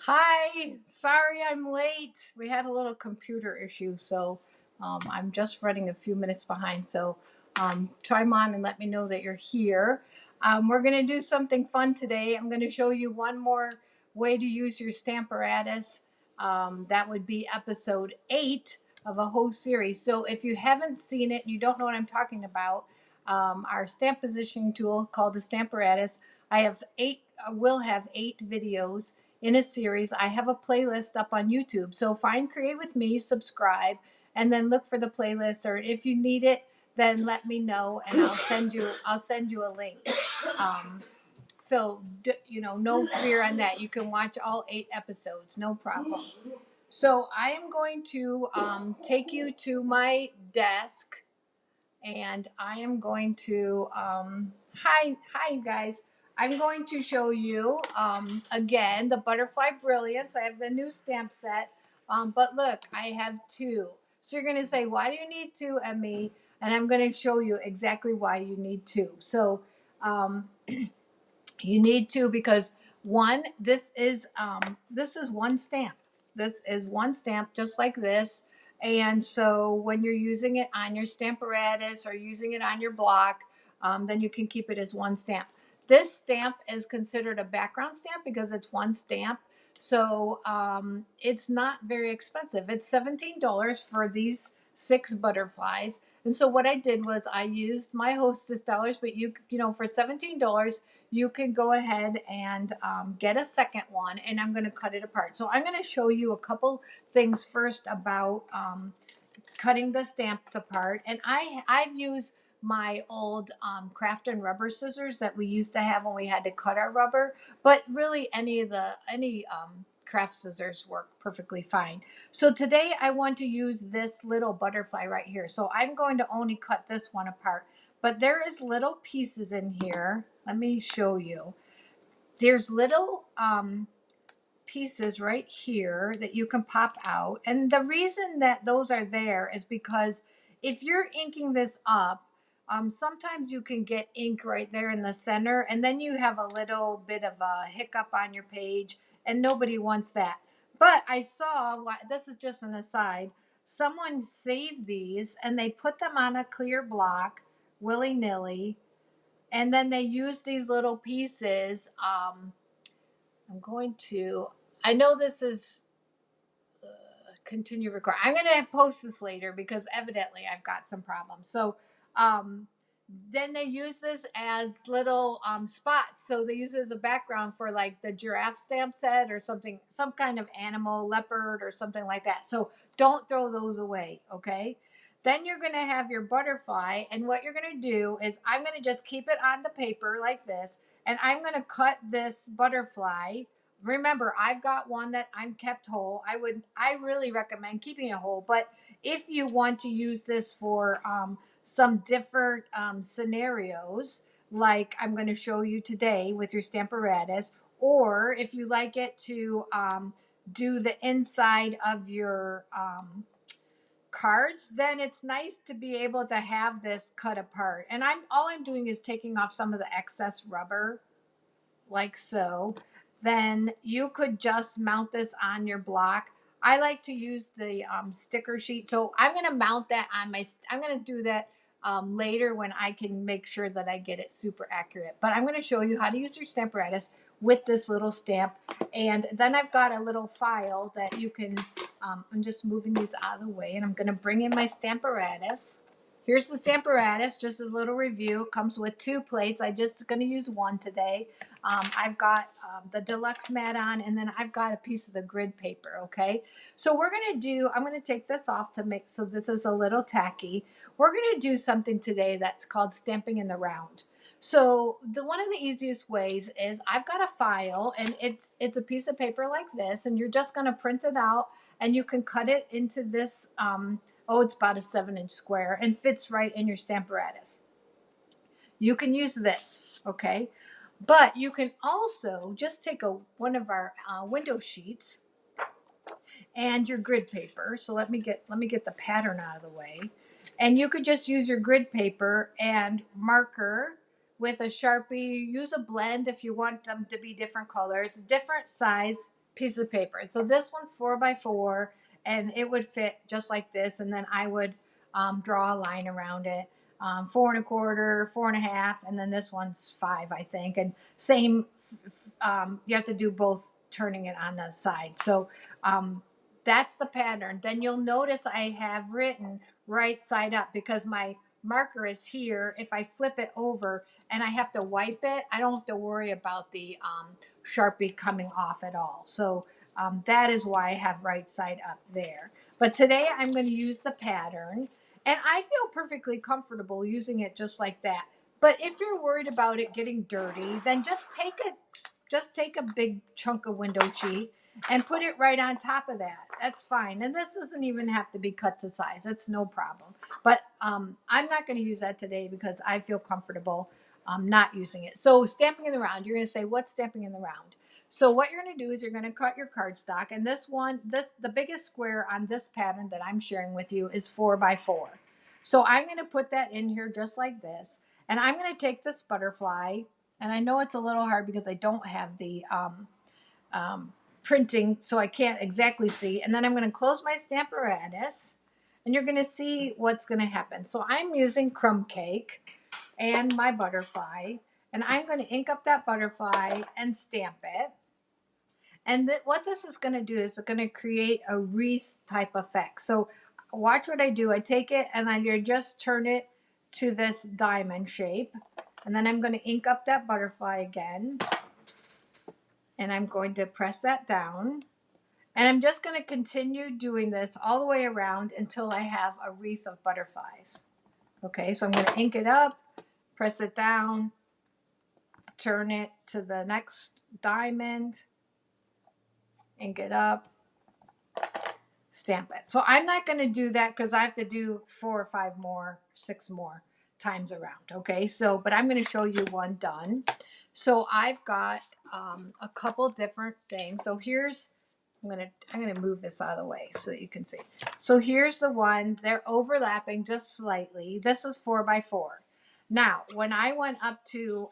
Hi, sorry I'm late. We had a little computer issue, so I'm just running a few minutes behind. So chime on and let me know that you're here. We're going to do something fun today. I'm going to show you one more way to use your Stamparatus. That would be episode 8 of a whole series. So if you haven't seen it, you don't know what I'm talking about, our stamp positioning tool called the Stamparatus. I have 8, will have 8 videos in a series. I have a playlist up on YouTube. So find Create With Me, subscribe, and then look for the playlist. Or if you need it, then let me know and I'll send you a link. Um, no fear on that. You can watch all 8 episodes, no problem. So I am going to take you to my desk, and I am going to hi you guys. I'm going to show you again the Butterfly Brilliance. I have the new stamp set, but look, I have 2. So you're going to say, why do you need 2, Emmy? And I'm going to show you exactly why you need 2. So you need 2 because one, this is one stamp. This is one stamp just like this. And so when you're using it on your Stamparatus or using it on your block, then you can keep it as one stamp. This stamp is considered a background stamp because it's one stamp. So it's not very expensive. It's $17 for these 6 butterflies. And so what I did was I used my hostess dollars, but for $17, you can go ahead and get a second one, and I'm going to cut it apart. So I'm going to show you a couple things first about cutting the stamps apart. And I've used my old craft and rubber scissors that we used to have when we had to cut our rubber, but really any craft scissors work perfectly fine. So today I want to use this little butterfly right here. So I'm going to only cut this one apart, but there is little pieces in here. Let me show you. There's little pieces right here that you can pop out. And the reason that those are there is because if you're inking this up, sometimes you can get ink right there in the center, and then you have a little bit of a hiccup on your page, and nobody wants that. But I saw, this is just an aside, someone saved these and they put them on a clear block willy-nilly, and then they use these little pieces. I'm going to, I know this is continue recording. I'm going to post this later because evidently I've got some problems. So, then they use this as little spots. So they use it as a background for like the giraffe stamp set or something, some kind of animal, leopard or something like that. So don't throw those away, okay? Then you're going to have your butterfly. And what you're going to do is I'm going to just keep it on the paper like this. And I'm going to cut this butterfly. Remember, I've got one that I'm kept whole. I really recommend keeping it whole. But if you want to use this for some different scenarios, like I'm going to show you today with your Stamparatus, or if you like it to do the inside of your cards, then it's nice to be able to have this cut apart. And all I'm doing is taking off some of the excess rubber, like so. Then you could just mount this on your block. I like to use the sticker sheet. So I'm going to mount that on I'm going to do that later when I can make sure that I get it super accurate. But I'm going to show you how to use your Stamparatus with this little stamp. And then I've got a little file that you can, I'm just moving these out of the way, and I'm going to bring in my Stamparatus. Here's the Stamparatus, just a little review. It comes with 2 plates. I'm just going to use one today. I've got the deluxe mat on, and then I've got a piece of the grid paper, okay? So I'm going to take this off to make, so this is a little tacky. We're going to do something today that's called stamping in the round. So one of the easiest ways is I've got a file, and it's a piece of paper like this, and you're just going to print it out, and you can cut it into this, it's about a 7-inch square and fits right in your Stamparatus. You can use this, okay? But you can also just take one of our window sheets and your grid paper. So let me get the pattern out of the way. And you could just use your grid paper and marker with a Sharpie. Use a blend if you want them to be different colors, different size piece of paper. And so this one's 4x4, and it would fit just like this. And then I would draw a line around it. 4 1/4, 4 1/2, and then this one's 5, I think. And same, you have to do both turning it on the side. So that's the pattern. Then you'll notice I have written right side up because my marker is here. If I flip it over and I have to wipe it, I don't have to worry about the Sharpie coming off at all. So that is why I have right side up there. But today I'm going to use the pattern, and I feel perfectly comfortable using it just like that. But if you're worried about it getting dirty, then just take a big chunk of window sheet and put it right on top of that. That's fine. And this doesn't even have to be cut to size. It's no problem. But I'm not going to use that today because I feel comfortable not using it. So stamping in the round, you're going to say, what's stamping in the round? So what you're going to do is you're going to cut your cardstock. And the biggest square on this pattern that I'm sharing with you is 4x4. So I'm going to put that in here just like this. And I'm going to take this butterfly, and I know it's a little hard because I don't have the printing, so I can't exactly see. And then I'm going to close my Stamparatus, and you're going to see what's going to happen. So I'm using crumb cake and my butterfly, and I'm going to ink up that butterfly and stamp it. And what this is going to do is it's going to create a wreath type effect. So watch what I do. I take it and I just turn it to this diamond shape. And then I'm going to ink up that butterfly again. And I'm going to press that down. And I'm just going to continue doing this all the way around until I have a wreath of butterflies. Okay, so I'm going to ink it up, press it down, turn it to the next diamond, ink it up, stamp it. So I'm not going to do that because I have to do 4 or 5 more, 6 more times around. Okay, so but I'm going to show you one done. So I've got a couple different things. So here's I'm gonna move this out of the way so that you can see. So here's the one. They're overlapping just slightly. This is 4x4. Now, when I went up to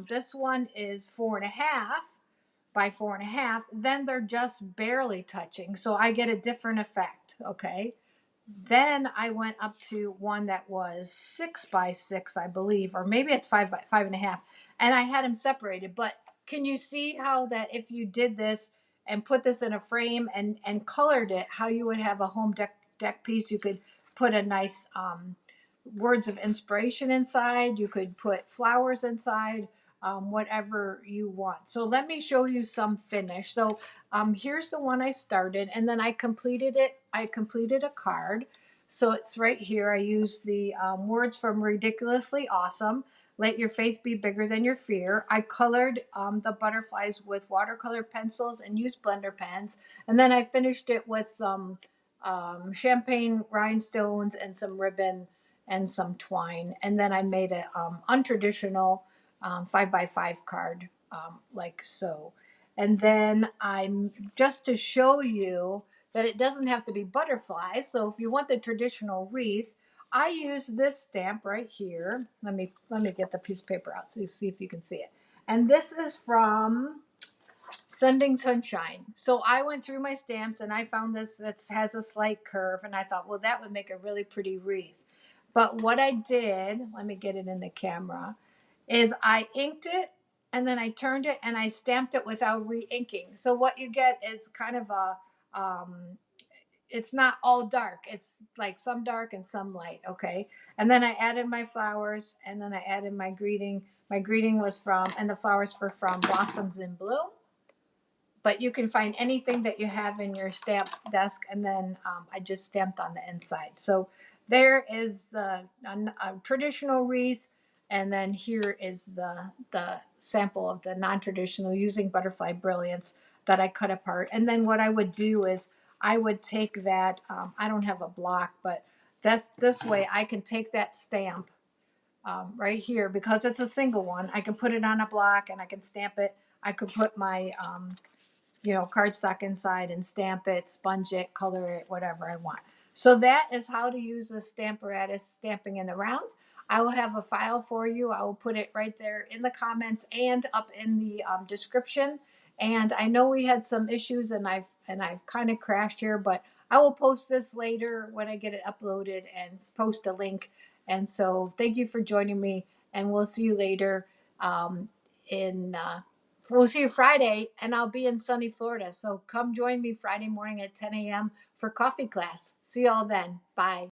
this one is 4 1/2 by 4 1/2, then they're just barely touching. So I get a different effect, okay? Then I went up to one that was 6x6, I believe, or maybe it's 5 by 5 1/2, and I had them separated. But can you see how that if you did this and put this in a frame and colored it, how you would have a home deck piece? You could put a nice words of inspiration inside. You could put flowers inside. Whatever you want. So let me show you some finish. So here's the one I started, and then I completed it. I completed a card. So it's right here. I used the words from Ridiculously Awesome. Let your faith be bigger than your fear. I colored the butterflies with watercolor pencils and used blender pens. And then I finished it with some champagne rhinestones and some ribbon and some twine. And then I made an untraditional 5x5 card like so. And then I'm just to show you that it doesn't have to be butterflies. So if you want the traditional wreath, I use this stamp right here. Let me get the piece of paper out so you see if you can see it. And this is from Sending Sunshine. So I went through my stamps and I found this that has a slight curve, and I thought, well, that would make a really pretty wreath. But what I did, let me get it in the camera, is I inked it and then I turned it and I stamped it without re-inking. So what you get is kind of a, it's not all dark. It's like some dark and some light, okay? And then I added my flowers, and then I added my greeting. My greeting was from, and the flowers were from Blossoms in Bloom. But you can find anything that you have in your stamp desk, and then I just stamped on the inside. So there is the traditional wreath, and then here is the sample of the non-traditional using Butterfly Brilliance that I cut apart. And then what I would do is I would take that, I don't have a block, but this way I can take that stamp right here, because it's a single one. I can put it on a block and I can stamp it. I could put my cardstock inside and stamp it, sponge it, color it, whatever I want. So that is how to use the Stamparatus stamping in the round. I will have a file for you. I will put it right there in the comments and up in the description. And I know we had some issues, and I've kind of crashed here, but I will post this later when I get it uploaded and post a link. And so thank you for joining me, and we'll see you later. In We'll see you Friday, and I'll be in sunny Florida. So come join me Friday morning at 10 a.m. for coffee class. See y'all then. Bye.